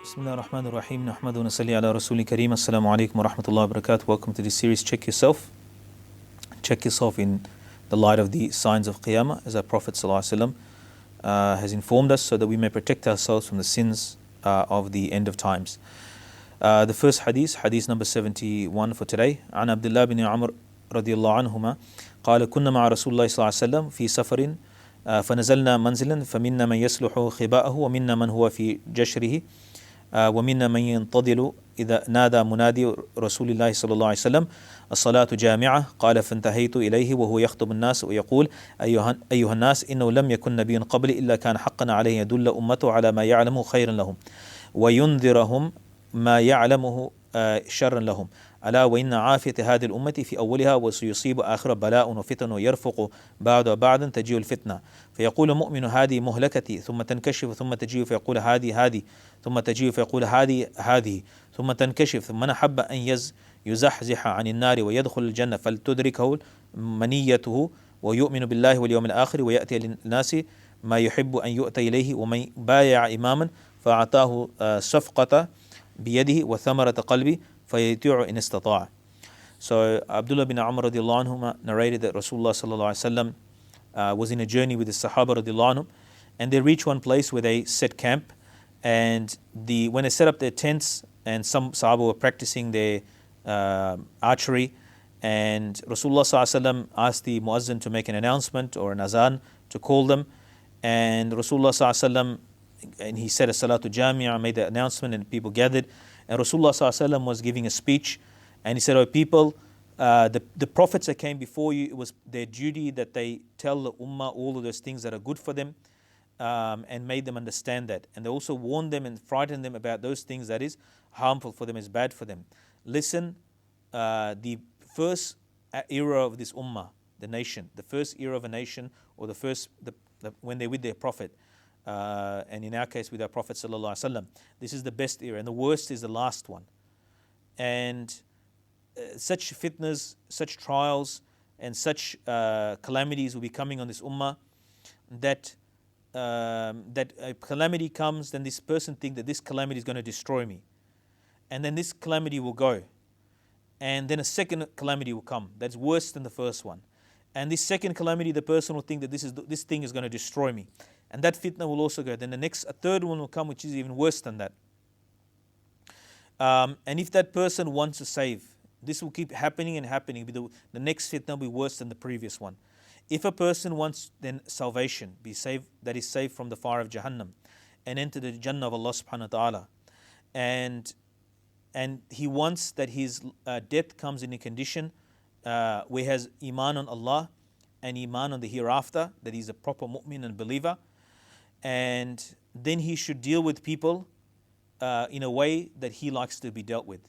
Bismillah ar-Rahman ar-Rahim. Nahmadu wa nasalli ala Rasuli Kareem. Assalamu alaikum wa rahmatullahi wa barakatuh. Welcome to this series, Check Yourself. Check yourself in the light of the signs of Qiyamah, as our Prophet ﷺ has informed us, so that we may protect ourselves from the sins of the end of times. The first hadith, hadith number 71 for today. عن عبد الله بن عمر رضي الله عنهما قال كنا مع رسول الله صلى الله عليه وسلم في سفر فنزلنا منزلا فمنا من يصلح خباءه ومنا من هو في جشره ومنا من ينتظر إذا نادى منادي رسول الله صلى الله عليه وسلم الصلاة جامعة قال فانتهيت إليه وهو يخطب الناس ويقول أيها الناس إنه لم يكن نبي قبلي إلا كان حقا عليه يدل أمته على ما يعلمه خيرا لهم وينذرهم ما يعلمه شرا لهم ألا وإن عافية هذه الأمة في أولها وسيصيب آخر بلاء وفتن ويرفق بعد وبعد تجيء الفتنة فيقول المؤمن هذه مهلكتي ثم تنكشف ثم تجيء فيقول هذه ثم تجيء فيقول هذه ثم تنكشف من أحب أن يزحزح عن النار ويدخل الجنة فلتدركه منيته ويؤمن بالله واليوم الآخر ويأتي للناس ما يحب أن يؤتى إليه ومن بايع إماما فأعطاه صفقة بيده وثمرة قلبي فيطيع إن استطاع. So Abdullah bin Amr radiallahu anhu narrated that Rasulullah sallallahu alaihi wasallam was in a journey with the Sahaba radiallahu anhu, and they reached one place where they set camp, and when they set up their tents, and some Sahaba were practicing their archery, and Rasulullah sallallahu alaihi wasallam asked the muazzin to make an announcement or an azan to call them, and Rasulullah sallallahu alaihi wasallam, and he said a salatu jami'ah, made the announcement, and people gathered. And Rasulullah ﷺ was giving a speech, and he said, "Oh people, the prophets that came before you, it was their duty that they tell the ummah all of those things that are good for them, and made them understand that. And they also warned them and frightened them about those things that is harmful for them, is bad for them. Listen, the first era of this ummah, the nation, the first era of a nation, or when they're with their prophet." And in our case with our Prophet ﷺ, this is the best era, and the worst is the last one. And such fitnas, such trials, and such calamities will be coming on this ummah, that a calamity comes, then this person thinks that this calamity is going to destroy me. And then this calamity will go. And then a second calamity will come that's worse than the first one. And this second calamity, the person will think that this thing is going to destroy me. And that fitna will also go. Then a third one will come, which is even worse than that. And if that person wants to save, this will keep happening and happening. The next fitna will be worse than the previous one. If a person wants then salvation, be saved, that is saved from the fire of Jahannam, and enter the Jannah of Allah subhanahu wa ta'ala, and he wants that his death comes in a condition where he has iman on Allah and iman on the hereafter, that he's a proper mu'min and believer, and then he should deal with people in a way that he likes to be dealt with.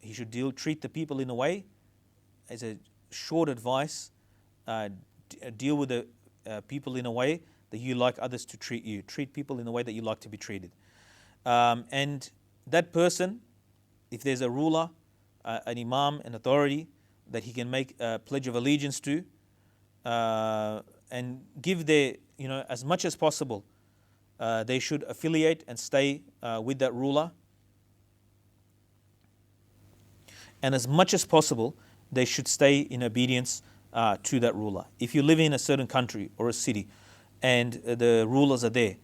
He should treat the people in a way, as a short advice, deal with the people in a way that you like others to treat you. Treat people in a way that you like to be treated. And that person, if there's a ruler, an imam, an authority that he can make a pledge of allegiance to, and give their, as much as possible, they should affiliate and stay with that ruler. And as much as possible, they should stay in obedience to that ruler. If you live in a certain country or a city and the rulers are there,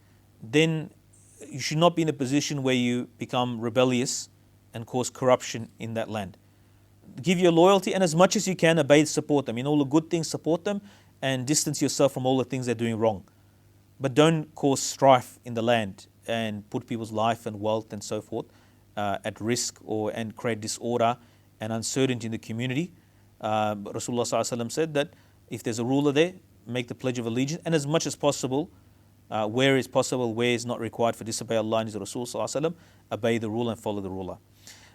then you should not be in a position where you become rebellious and cause corruption in that land. Give your loyalty, and as much as you can, obey, support them. In all the good things, support them, and distance yourself from all the things they're doing wrong. But don't cause strife in the land and put people's life and wealth and so forth at risk, and create disorder and uncertainty in the community. Rasulullah ﷺ said that if there's a ruler there, make the pledge of allegiance, and as much as possible, where is possible, where is not required for disobey Allah and His Rasul ﷺ, obey the ruler and follow the ruler.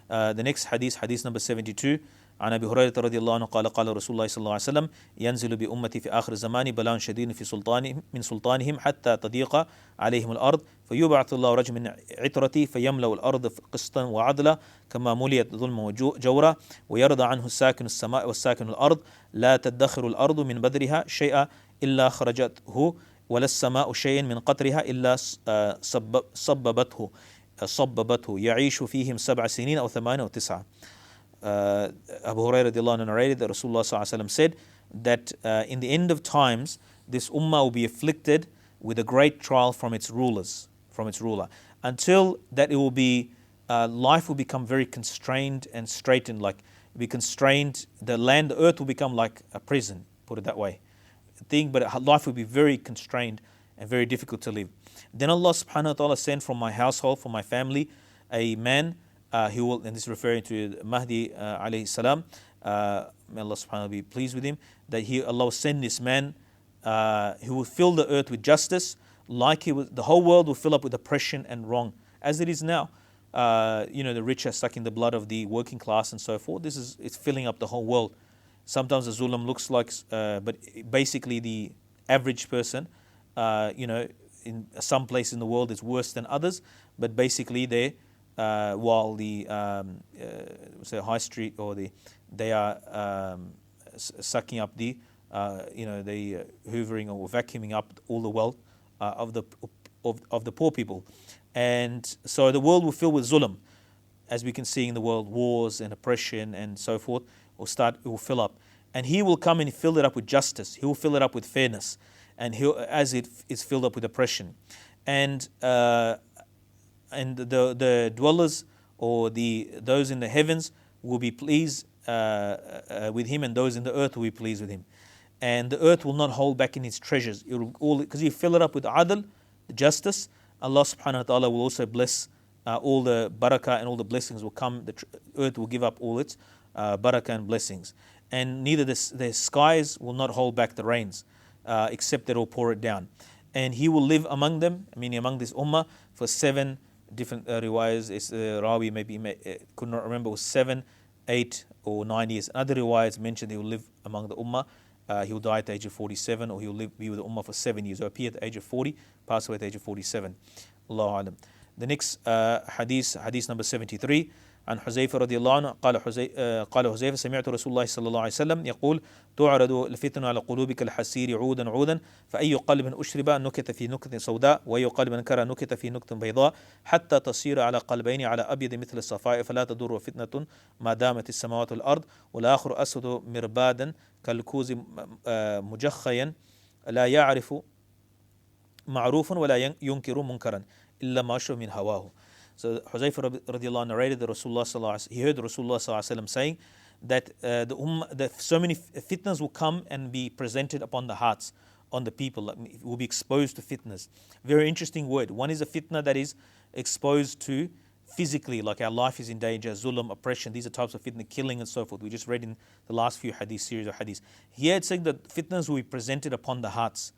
The next hadith, hadith number 72. عن أبي هريرة رضي الله عنه قال قال رسول الله صلى الله عليه وسلم ينزل بأمتي في آخر الزمان بلاء شديد من سلطانهم حتى تضيق عليهم الأرض فيبعث الله رجل من عترتي فيملأ الأرض قسطا وعدلا كما مليت ظلما وجورا ويرضى عنه ساكن السماء والساكن الأرض لا تدخر الأرض من بدرها شيئا إلا خرجته ولا السماء شيء من قطرها إلا صببته صببته يعيش فيهم 7 سنين أو 8 أو 9. Abu Hurairah radiallahu anhu narrated that Rasulullah sallallahu alaihi wasallam said that in the end of times, this ummah will be afflicted with a great trial from its rulers, from its ruler, until that it will be, life will become very constrained and straightened, like be constrained. The land, the earth will become like a prison, put it that way. But life will be very constrained and very difficult to live. Then Allah subhanahu wa ta'ala sent from my household, from my family, a man who will, and this is referring to Mahdi alayhi salam, may Allah subhanahu wa ta'ala be pleased with him, that Allah will send this man who will fill the earth with justice, like the whole world will fill up with oppression and wrong, as it is now. The rich are sucking the blood of the working class and so forth. It's filling up the whole world. Sometimes the zulm looks like, but basically the average person, in some places in the world is worse than others, but basically while the say high street or they are sucking up the hoovering or vacuuming up all the wealth of the poor people, and so the world will fill with zulm, as we can see in the world, wars and oppression and so forth. It will fill up, and He will come and fill it up with justice. He will fill it up with fairness, and as it is filled up with oppression, and the dwellers or those in the heavens will be pleased with Him, and those in the earth will be pleased with Him, and the earth will not hold back in its treasures. It will all, because He fill it up with adl, the justice. Allah subhanahu wa ta'ala will also bless all the barakah, and all the blessings will come. The earth will give up all its barakah and blessings, and neither the skies will not hold back the rains, except that it will pour it down. And He will live among them, meaning among this ummah, for 7 different riwayas. It's Rawi maybe could not remember, it was 7, 8 or 9 years. Other riwayas mentioned He will live among the ummah. He will die at the age of 47, or He will be with the ummah for 7 years. Or appear at the age of 40, pass away at the age of 47. Allahu alam. The next hadith number 73. عن حذيفة رضي الله عنه قال حذيفة سمعت رسول الله صلى الله عليه وسلم يقول تعرض الفتن على قلوبك الحسير عودا عودا فأي قلب أشرب نكت في نكتة سوداء وأي قلب انكر نكت في نكتة بيضاء حتى تصير على قلبين على أبيض مثل الصفاء فلا تضر فتنة ما دامت السماوات والأرض والآخر أسود مربادا كالكوز مجخيا لا يعرف معروفا ولا ينكر منكرا إلا ما شاء من هواه. So Huzaifa radiallahu anhu narrated that he heard Rasulullah sallallahu alaihi wasallam saying that that so many fitnas will come and be presented upon the hearts, on the people, will be exposed to fitnas. Very interesting word. One is a fitna that is exposed to physically, like our life is in danger, zulm, oppression. These are types of fitna, killing and so forth. We just read in the last few series of hadiths. Here it's saying that fitnas will be presented upon the hearts.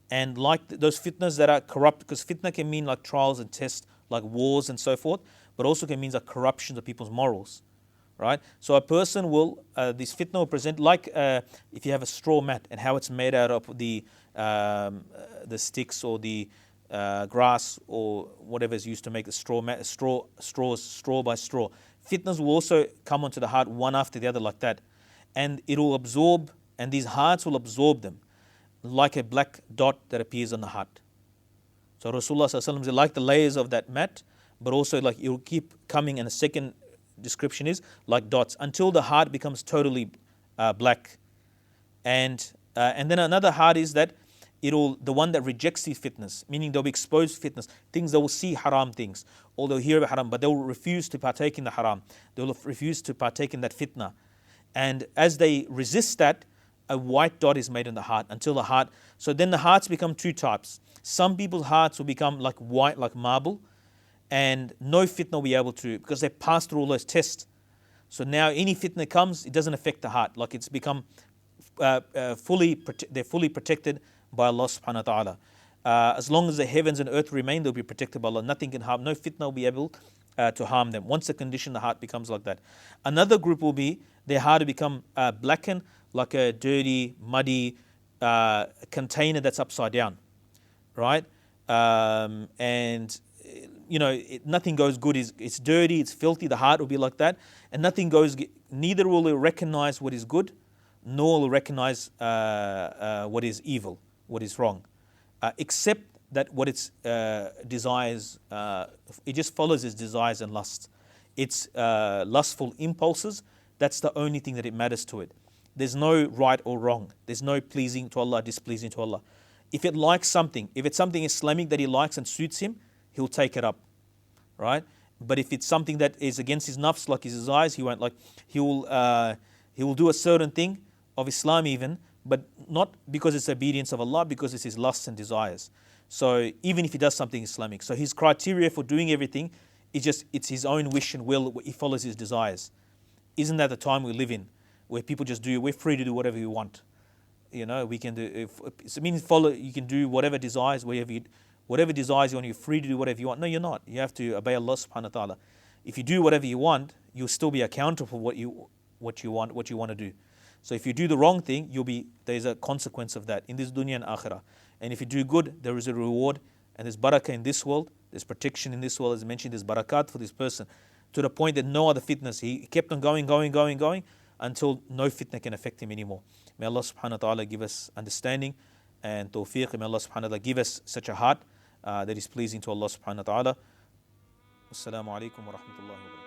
And like those fitnas that are corrupt, because fitna can mean like trials and tests, like wars and so forth, but also can mean like corruption of people's morals, right? So a person will, this fitna will present like if you have a straw mat and how it's made out of the sticks or the grass or whatever is used to make the straw mat, straw by straw. Fitnas will also come onto the heart one after the other like that, and it will absorb, and these hearts will absorb them, like a black dot that appears on the heart. So Rasulullah sallallahu alaihi wasallam said, like the layers of that mat, but also like it will keep coming. And the second description is like dots until the heart becomes totally black. And then another heart is that the one that rejects these fitnas, meaning they'll be exposed to fitnas, things they will see haram things, or they'll hear about haram, but they will refuse to partake in the haram. They will refuse to partake in that fitna. And as they resist that, a white dot is made in the heart until the heart. So then the hearts become 2 types. Some people's hearts will become like white, like marble, and no fitna will be able to, because they passed through all those tests. So now any fitna comes, it doesn't affect the heart. Like it's become they're fully protected by Allah subhanahu wa ta'ala. As long as the heavens and earth remain, they'll be protected by Allah. Nothing can harm, no fitna will be able to harm them. Once the condition, the heart becomes like that. Another group will be, their heart will become blackened, like a dirty, muddy container that's upside down, right? And nothing goes good. It's dirty, it's filthy. The heart will be like that, and nothing goes. Neither will it recognize what is good, nor will it recognize what is evil, what is wrong, except that what its desires, it just follows its desires and lusts. Its lustful impulses, that's the only thing that it matters to it. There's no right or wrong. There's no pleasing to Allah, displeasing to Allah. If it likes something, if it's something Islamic that he likes and suits him, he'll take it up, right? But if it's something that is against his nafs, like his desires, he won't. Like he will do a certain thing of Islam even, but not because it's obedience of Allah, because it's his lusts and desires. So even if he does something Islamic, so his criteria for doing everything is just, it's his own wish and will. He follows his desires. Isn't that the time we live in, where people just do? We're free to do whatever we want. You know, we can do. It means follow. You can do whatever desires, whatever desires you want. You're free to do whatever you want. No, you're not. You have to obey Allah Subhanahu wa Taala. If you do whatever you want, you'll still be accountable for what you want to do. So if you do the wrong thing, there's a consequence of that in this dunya and akhirah. And if you do good, there is a reward, and there's barakah in this world. There's protection in this world, as I mentioned. There's barakat for this person, to the point that no other fitness. He kept on going until no fitna can affect him anymore. May Allah subhanahu wa ta'ala give us understanding and tawfiq. May Allah subhanahu wa ta'ala give us such a heart that is pleasing to Allah subhanahu wa ta'ala. Assalamu alaikum wa rahmatullahi wa barakatuh.